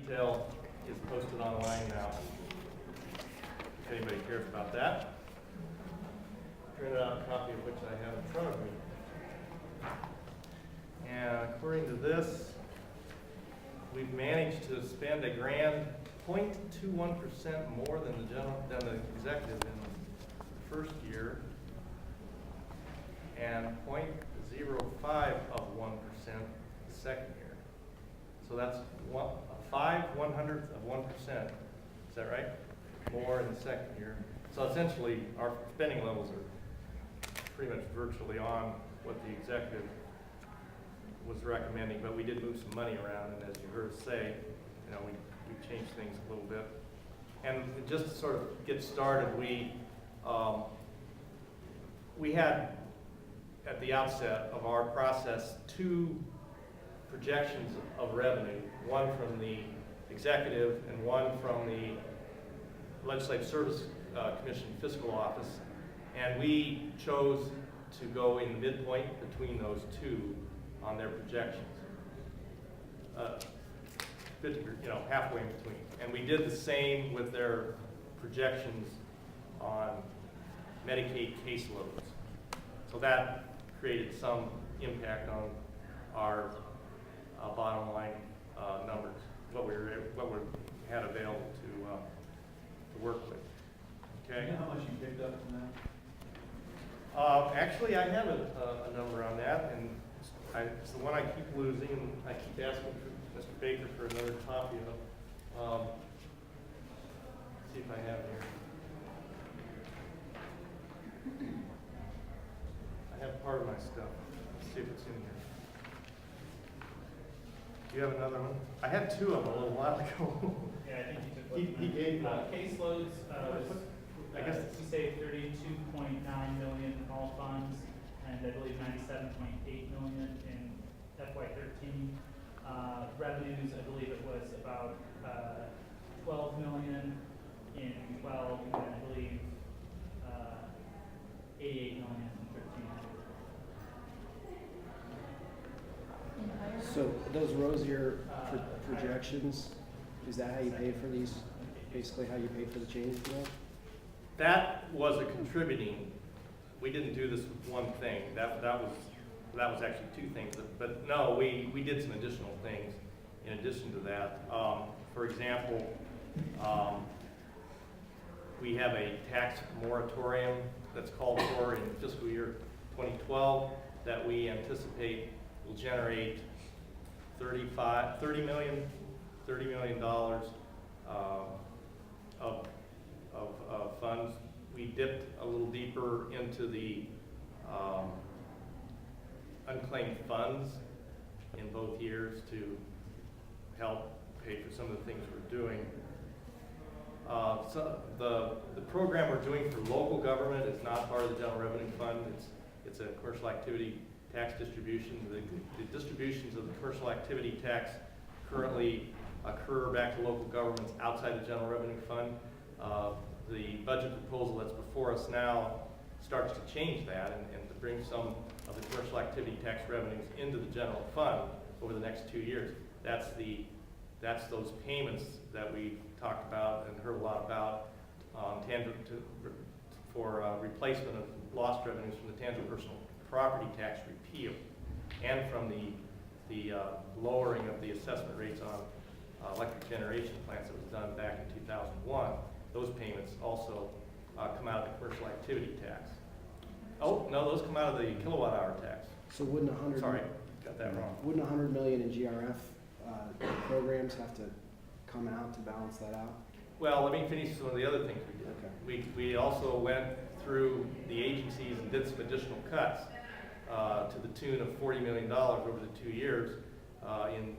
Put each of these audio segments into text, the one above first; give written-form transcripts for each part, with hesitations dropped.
detail is posted online now, if anybody cares about that. Printed out a copy of which I have in front of me. And according to this, we've managed to spend a grand 0.21% more than the executive in the first year, and 0.05 of 1% the second year. So that's 1/500th of 1%. Is that right? More in the second year. So essentially, our spending levels are pretty much virtually on what the executive was recommending, but we did move some money around, and as you heard us say, you know, we changed things a little bit. And just to sort of get started, we had at the outset of our process 2 projections of revenue, one from the executive and one from the Legislative Service Commission Fiscal Office, and we chose to go in the midpoint between those 2 on their projections, 50, halfway in between. And we did the same with their projections on Medicaid caseloads. So that created some impact on our bottom line numbers, what we had available to work with. Okay. You know how much you picked up from that? Actually, I have a number on that, and it's the one I keep losing, and I keep asking for Mr. Baker for another copy of. See if I have it here. I have part of my stuff. Let's see if it's in here. Do you have another one? I had 2 of them a little while ago. Yeah, I think you took one. He gave me. Caseloads, I guess we say 32.9 million in all funds, and I believe 97.8 million in FY13. Revenues, I believe it was about 12 million in 12, and I believe 88 million in 13. So those rosier projections, is that how you pay for these? Basically how you pay for the change? That was a contributing. We didn't do this with one thing. That was actually 2 things. But no, we did some additional things in addition to that. For example, we have a tax moratorium that's called for in fiscal year 2012 that we anticipate will generate $30 million of funds. We dipped a little deeper into the unclaimed funds in both years to help pay for some of the things we're doing. So the program we're doing for local government is not part of the general revenue fund. It's a commercial activity tax distribution. The distributions of the commercial activity tax currently occur back to local governments outside the general revenue fund. The budget proposal that's before us now starts to change that and to bring some of the commercial activity tax revenues into the general fund over the next 2 years. That's those payments that we talked about and heard a lot about for replacement of lost revenues from the tangible personal property tax repeal and from the lowering of the assessment rates on electric generation plants that was done back in 2001. Those payments also come out of the commercial activity tax. Oh, no, those come out of the kilowatt hour tax. So wouldn't 100? Sorry, got that wrong. Wouldn't 100 million in GRF programs have to come out to balance that out? Well, let me finish some of the other things we did. Okay. We also went through the agencies and did some additional cuts to the tune of $40 million over the 2 years in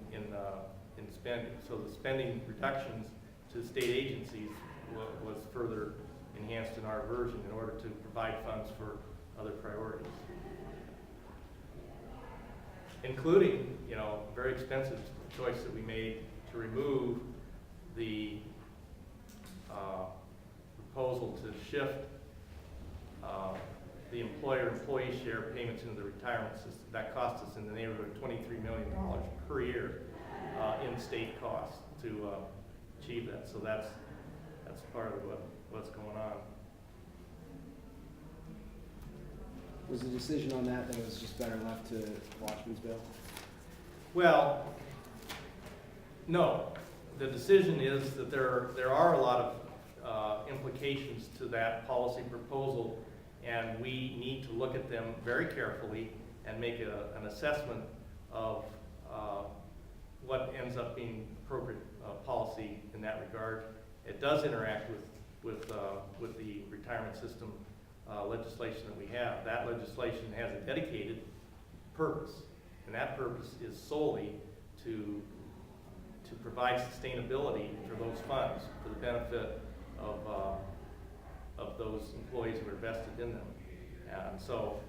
spending. So the spending reductions to state agencies was further enhanced in our version in order to provide funds for other priorities, including, very expensive choice that we made to remove the proposal to shift the employer-employee share payments into the retirement system. That cost us in the neighborhood of $23 million per year in state costs. to achieve that. So that's part of what's going on. Was the decision on that it was just better left to Watchman's Bill? Well, no. The decision is that there are a lot of implications to that policy proposal, and we need to look at them very carefully and make an assessment of what ends up being appropriate policy in that regard. It does interact with the retirement system legislation that we have. That legislation has a dedicated purpose, and that purpose is solely to provide sustainability for those funds for the benefit of those employees who are vested in them. And so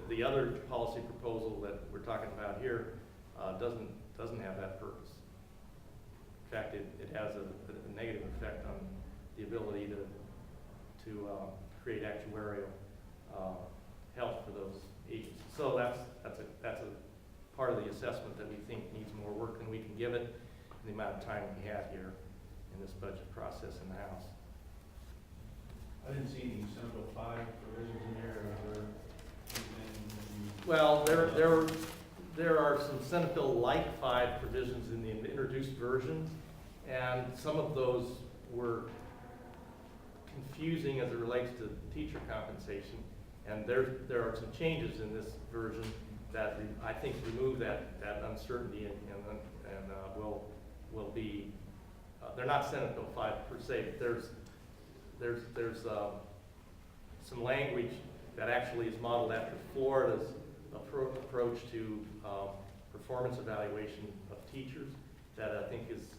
the other policy proposal that we're talking about here doesn't have that purpose. In fact, it has a negative effect on the ability to create actuarial help for those agencies. So that's a part of the assessment that we think needs more work than we can give it in the amount of time we have here in this budget process in the House. I didn't see any Senate Bill 5 provisions in there, or Well, there are some Senate Bill-like 5 provisions in the introduced version, and some of those were confusing as it relates to teacher compensation. And there are some changes in this version that I think remove that uncertainty and will be. They're not Senate Bill 5 per se, but there's some language that actually is modeled after Florida's approach to performance evaluation of teachers that I think is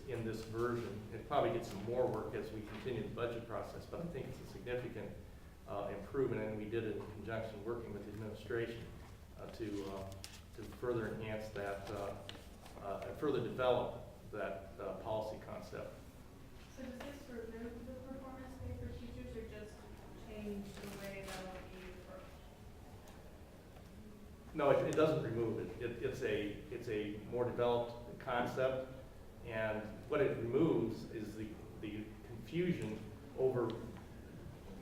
in this version. It probably gets some more work as we continue the budget process, but I think it's a significant improvement, and we did it in conjunction working with the administration to further enhance that and further develop that policy concept. So does this remove the performance pay for teachers or just change the way that will be approached? No, it doesn't remove it. It's a more developed concept, and what it removes is the confusion over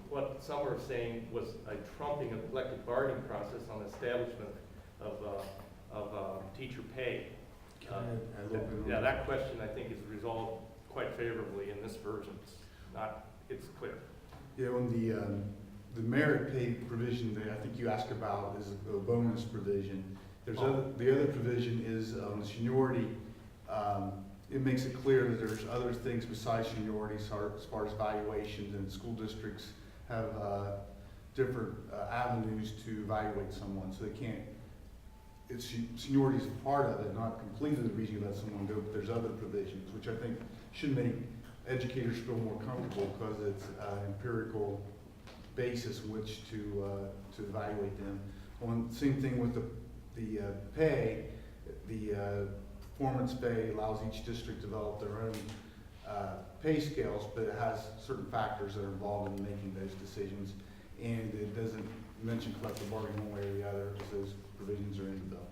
what some are saying was a trumping of the collective bargaining process on the establishment of teacher pay. Yeah, that question I think is resolved quite favorably in this version. It's clear. Yeah, on the merit pay provision that I think you asked about is a bonus provision. The other provision is on the seniority. It makes it clear that there's other things besides seniority as far as valuations, and school districts have different avenues to evaluate someone, so they can't. Seniority is a part of it, not completely the reason you let someone go, but there's other provisions, which I think should make educators feel more comfortable because it's an empirical basis in which to evaluate them. Same thing with the pay. The performance pay allows each district to develop their own pay scales, but it has certain factors that are involved in making those decisions, and it doesn't mention collective bargaining one way or the other, because those provisions are in the bill.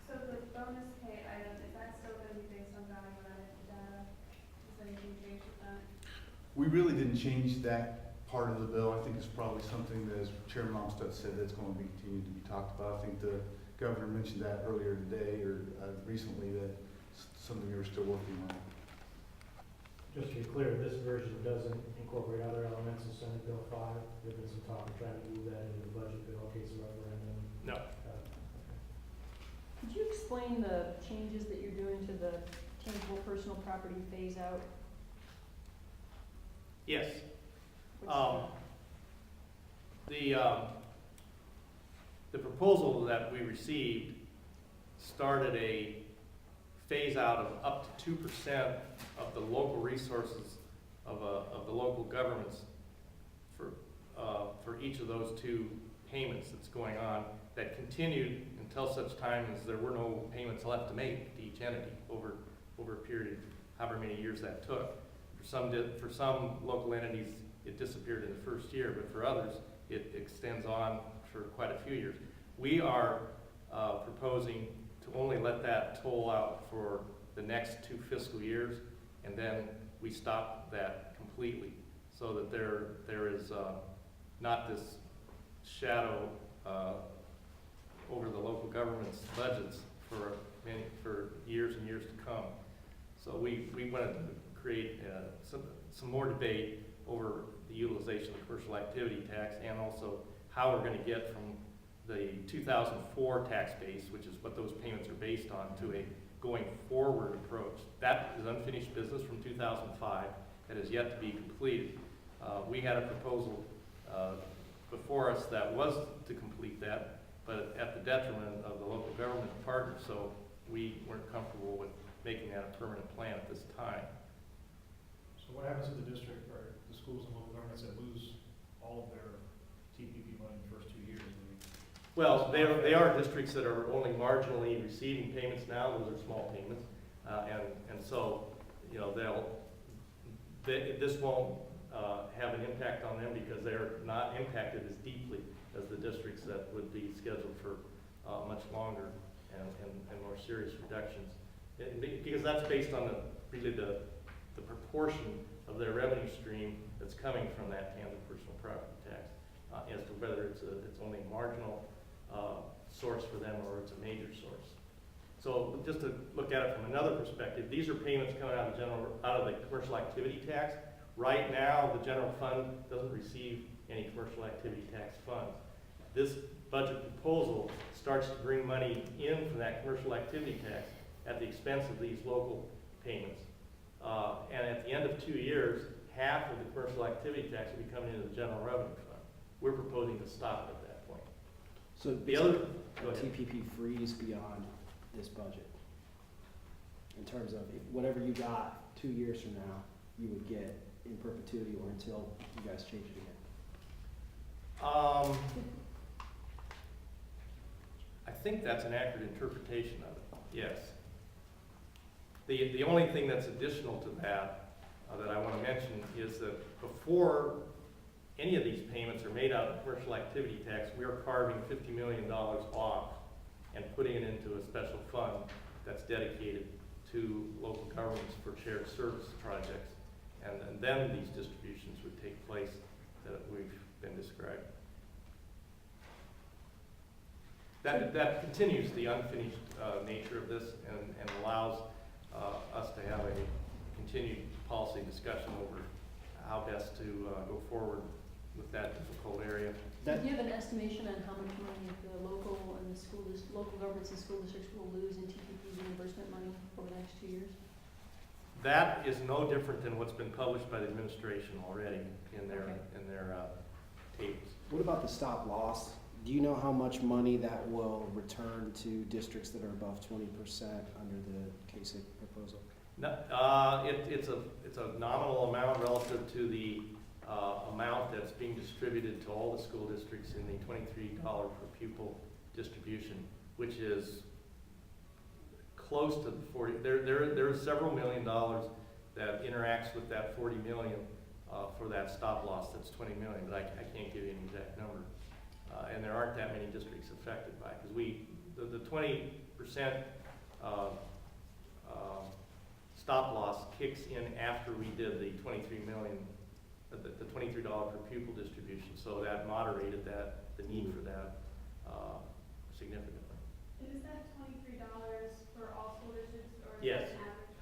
So the bonus pay item, is that still going to be based on value-added data? Is anything changed with that? We really didn't change that part of the bill. I think it's probably something that, as Chairman Amstutz said, that's going to be continued to be talked about. I think the governor mentioned that earlier today or recently, that something we were still working on. Just to be clear, this version doesn't incorporate other elements of Senate Bill 5. There's been some talk of trying to move that into the budget bill in case of referendum. No. Could you explain the changes that you're doing to the tangible personal property phase out? Yes. What's The proposal that we received started a phase out of up to 2% of the local resources of the local governments for each of those two payments that's going on, that continued until such time as there were no payments left to make to each entity over a period of however many years that took. For some local entities, it disappeared in the first year, but for others, it extends on for quite a few years. We are proposing to only let that toll out for the next 2 fiscal years, and then we stop that completely, so that there is not this shadow over the local government's budgets for years and years to come. So we wanted to create some more debate over the utilization of the commercial activity tax, and also how we're going to get from the 2004 tax base, which is what those payments are based on, to a going forward approach. That is unfinished business from 2005 that is yet to be completed. We had a proposal before us that was to complete that, but at the detriment of the local government partners, so we weren't comfortable with making that a permanent plan at this time. So what happens to the district or the schools and local governments that lose all of their TPP money in the first 2 years? Well, they are districts that are only marginally receiving payments now. Those are small payments, and so, you know, this won't have an impact on them because they're not impacted as deeply as the districts that would be scheduled for much longer and more serious reductions. Because that's based on the proportion of their revenue stream that's coming from that tangible personal property tax, as to whether it's only a marginal source for them or it's a major source. So just to look at it from another perspective, these are payments coming out of the commercial activity tax. Right now, the general fund doesn't receive any commercial activity tax funds. This budget proposal starts to bring money in from that commercial activity tax at the expense of these local payments. And at the end of 2 years, half of the commercial activity tax will be coming into the general revenue fund. We're proposing to stop it at that point. So The other, go a ahead. TPP freeze beyond this budget? In terms of whatever you got 2 years from now, you would get in perpetuity or until you guys change it again? I think that's an accurate interpretation of it, yes. The only thing that's additional to that that I want to mention is that before any of these payments are made out of commercial activity tax, we are carving $50 million off and putting it into a special fund that's dedicated to local governments for shared service projects. And then these distributions would take place that we've been describing. That continues the unfinished nature of this and allows us to have a continued policy discussion over how best to go forward with that difficult area. Do you have an estimation on how much money the local and the local governments and school districts will lose in TPP reimbursement money over the next 2 years? That is no different than what's been published by the administration already in their tables. What about the stop loss? Do you know how much money that will return to districts that are above 20% under the Kasich proposal? No, it's a nominal amount relative to the amount that's being distributed to all the school districts in the $23 per pupil distribution, which is close to the 40. There is several $1 million that interacts with that 40 million for that stop loss. That's 20 million, but I can't give you an exact number. And there aren't that many districts affected by it because the 20% stop loss kicks in after we did the 23 million, the $23 per pupil distribution. So that moderated the need for that significantly. Is that $23 for all school districts or is Yes. it an average?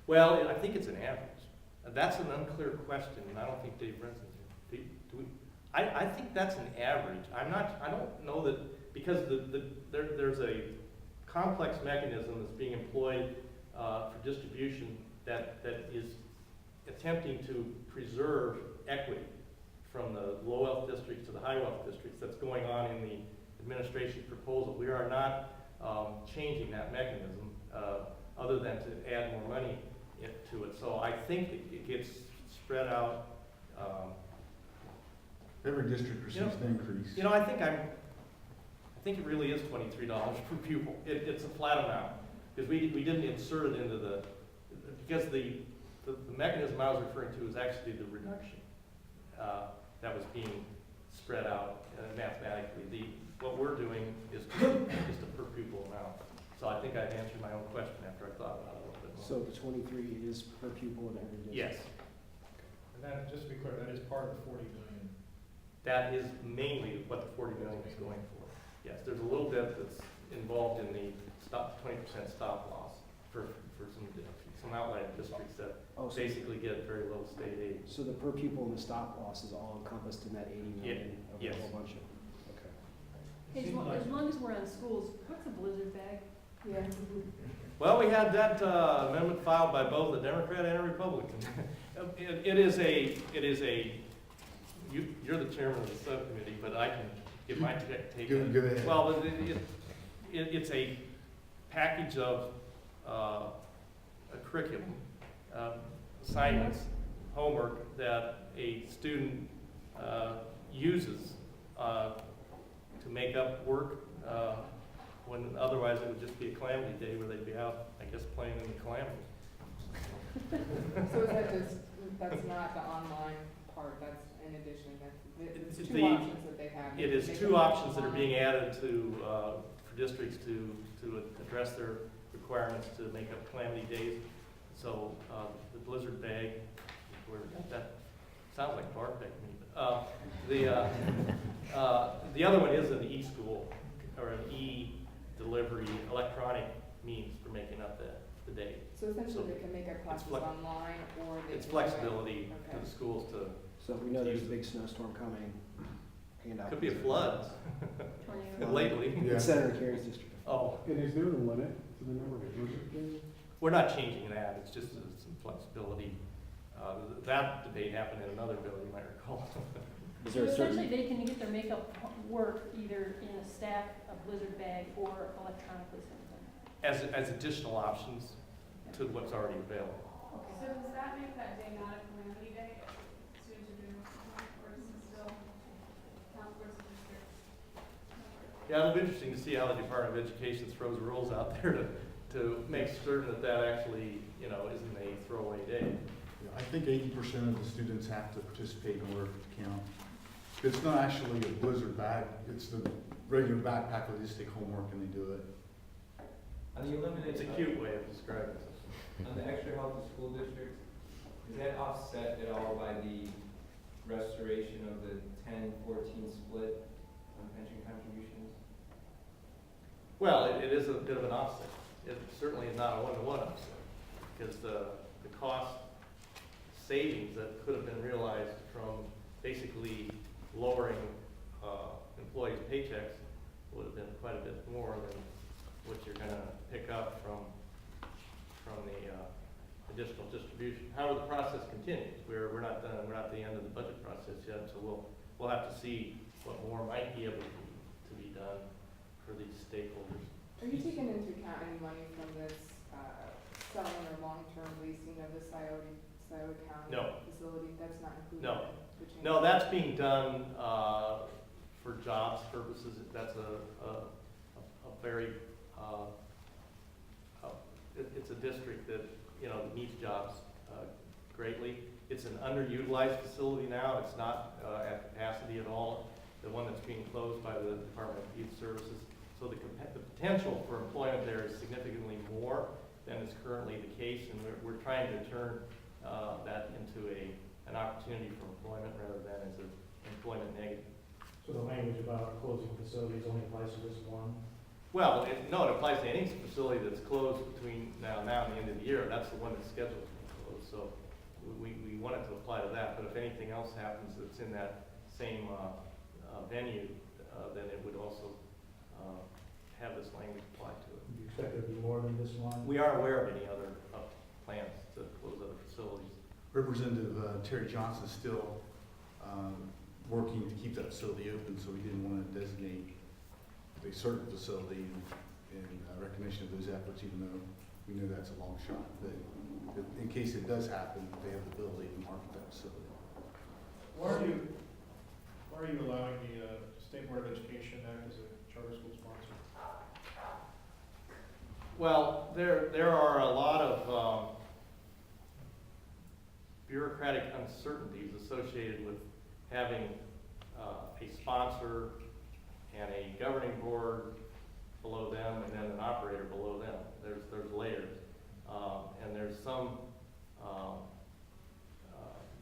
Well, I think it's an average. That's an unclear question, and I don't think Dave Brenson's here. Do we? I think that's an average. I don't know that, because there's a complex mechanism that's being employed for distribution that is attempting to preserve equity from the low wealth districts to the high wealth districts. That's going on in the administration proposal. We are not changing that mechanism other than to add more money to it. So I think it gets spread out. Every district receives the increase. You know, I think it really is $23 per pupil. It's a flat amount because we didn't insert it into because the mechanism I was referring to is actually the reduction that was being spread out mathematically. What we're doing is just a per pupil amount. So I think I've answered my own question after I thought about it. So the 23 is per pupil in every district? Yes, And that, just to be clear, that is part of the 40 million. that is mainly what the 40 million is going for. Yes, there's a little bit that's involved in the 20% stop loss for some outlying districts that Oh, so, basically get very little state aid. so the per pupil and the stop loss is all encompassed in that 80 million of a yes. whole bunch of, okay. Hey, as long as we're on schools, what's a blizzard bag? Yeah. Well, we had that amendment filed by both a Democrat and a Republican. It is a, you're the chairman of the subcommittee, but I can give my take on it. Go ahead. Well, it's a package of a curriculum, assignments, homework that a student uses to make up work when otherwise it would just be a calamity day where they'd be out, I guess, playing in the calamity. So is that just, that's not the online part, that's in addition, It's it's the- two options that they have. It is They two can options that are online. being added to, for districts to address their requirements to make up calamity days. So, the blizzard bag, where that sounds like bar pick me, but, the other one is an e-school, or an e-delivery, electronic means for making up the day. So essentially so they can make up classes flex- online or they It's can do it- flexibility to Okay. the schools to, So if we know there's a big snowstorm coming, hand out. could be a flood Tornado? lately. Yeah. In Senator Carey's district. Oh, And is there a limit to the number of blizzard days? we're not changing that, it's just some flexibility. That debate happened in another bill, you might recall. Is So there a essentially, certain, they can get their makeup work either in a stack, a blizzard bag, or electronically sent As additional options to what's already available. So does that make that day not a calamity day, students are doing homework, or is it still count towards the district? Yeah, it'll be interesting to see how the Department of Education throws rules out there to make certain that that actually, isn't a throwaway day. I think 80% of the students have to participate in order to count. It's not actually a blizzard bag, it's the regular backpack where they just take homework and they do it. On the eliminated, It's a cute way of describing it. on the extra help to school districts, is that offset at all by the restoration of the 10-14 split on pension contributions? Well, it is a bit of an offset. It certainly is not a one-to-one offset, because the cost savings that could have been realized from basically lowering employees' paychecks would have been quite a bit more than what you're gonna pick up from the additional distribution. However, the process continues. We're not done, we're not at the end of the budget process yet, so we'll have to see what more might be able to be done for these stakeholders. Are you taking into account any money from this, selling or long-term leasing of the Scioto County No. facility? That's not included No. in the change? No, that's being done for jobs purposes. That's a very, it's a district that, needs jobs greatly. It's an underutilized facility now. It's not at capacity at all. The one that's being closed by the Department of Youth Services. So the potential for employment there is significantly more than is currently the case, and we're trying to turn that into an opportunity for employment rather than as an employment negative. So the language about closing facilities only applies to this one? Well, it applies to any facility that's closed between now and the end of the year. That's the one that's scheduled to be closed. So we want it to apply to that, but if anything else happens that's in that same venue, then it would also have this language applied to it. Do you expect there to be more than this one? We aren't aware of any other plans to close other facilities. Representative Terry Johnson is still working to keep that facility open, so we didn't want to designate a certain facility in recognition of those efforts, even though we know that's a long shot. But in case it does happen, they have the ability to market that facility. Why are you allowing the State Board of Education to act as a charter school sponsor? Well, there are a lot of bureaucratic uncertainties associated with having a sponsor and a governing board below them and then an operator below them. There's layers. And some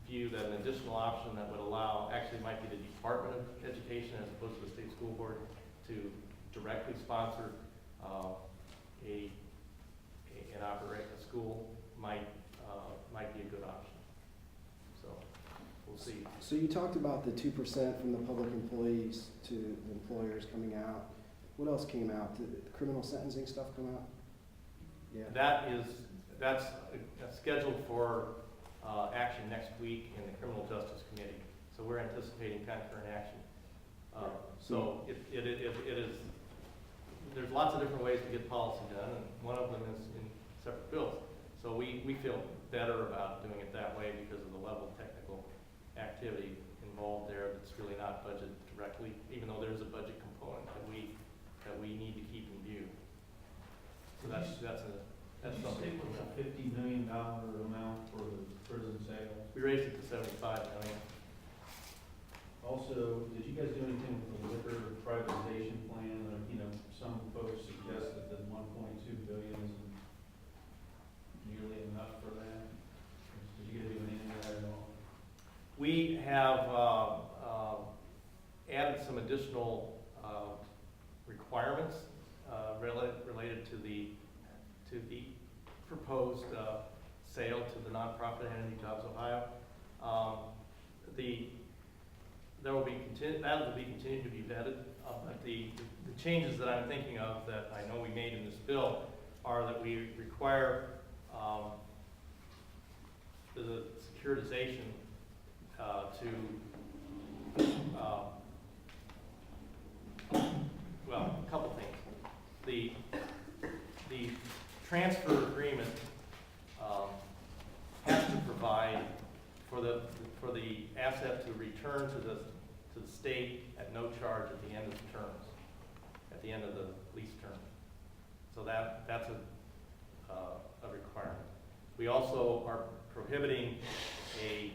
view that an additional option that would allow, actually it might be the Department of Education as opposed to the state school board, to directly sponsor and operate a school might be a good option. So we'll see. So you talked about the 2% from the public employees to the employers coming out. What else came out? Did the criminal sentencing stuff come out? Yeah. That's scheduled for action next week in the Criminal Justice Committee. So we're anticipating concurrent action. So it is, there's lots of different ways to get policy done, and one of them is in separate bills. So we feel better about doing it that way because of the level of technical activity involved there that's really not budgeted directly, even though there's a budget component that we need to keep in view. So that's something. It was a $50 million amount for the prison sale. We raised it to 75 million. Also, did you guys do anything with the liquor privatization plan? Some folks suggested that 1.2 billion isn't nearly enough for that. Did you guys do anything with that at all? We have added some additional requirements related to the proposed sale to the nonprofit entity Jobs Ohio. That will be continued to be vetted, but the changes that I'm thinking of that I know we made in this bill are that we require the securitization well, a couple things. The transfer agreement has to provide for the asset to return to the state at no charge at the end of the terms, at the end of the lease term. So that's a requirement. We also are prohibiting a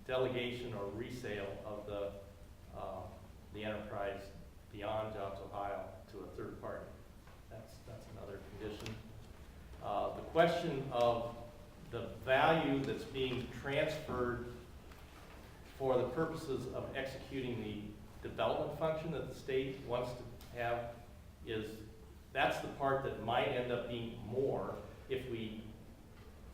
delegation or resale of the enterprise beyond Jobs Ohio to a third party. That's another condition. The question of the value that's being transferred for the purposes of executing the development function that the state wants to have that's the part that might end up being more if we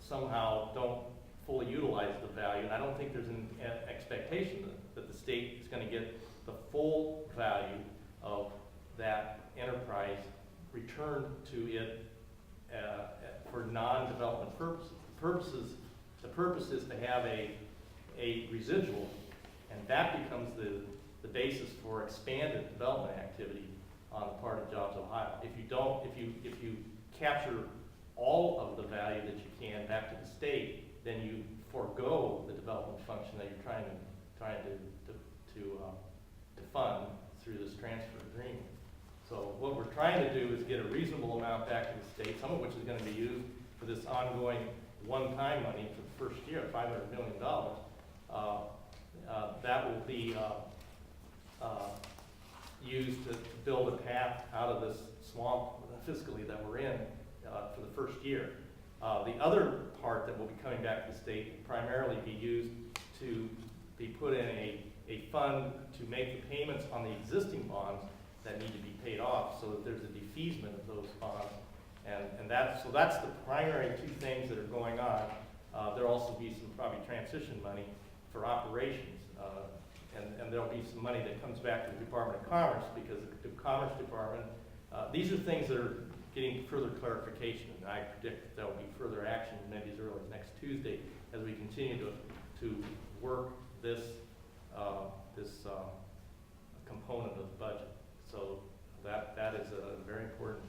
somehow don't fully utilize the value. And I don't think there's an expectation that the state is going to get the full value of that enterprise returned to it for non-development purposes. The purpose is to have a residual, and that becomes the basis for expanded development activity on the part of Jobs Ohio. If you capture all of the value that you can back to the state, then you forego the development function that you're trying to fund through this transfer agreement. So what we're trying to do is get a reasonable amount back to the state, some of which is going to be used for this ongoing one-time money for the first year, $500 million. That will be used to build a path out of this swamp fiscally that we're in for the first year. The other part that will be coming back to the state will primarily be used to be put in a fund to make the payments on the existing bonds that need to be paid off, so that there's a defeasement of those bonds. So that's the primary two things that are going on. There'll also be some probably transition money for operations. And there'll be some money that comes back to the Department of Commerce, because the Commerce Department, these are things that are getting further clarification, and I predict that there will be further action maybe as early as next Tuesday as we continue to work this component of the budget. So that is a very important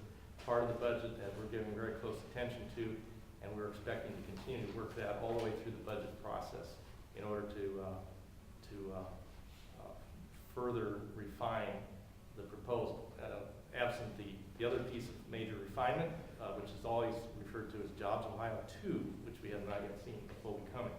part of the budget that we're giving very close attention to, and we're expecting to continue to work that all the way through the budget process in order to further refine the proposal. Absent the other piece of major refinement, which is always referred to as Jobs Ohio 2, which we have not yet seen, but will be coming.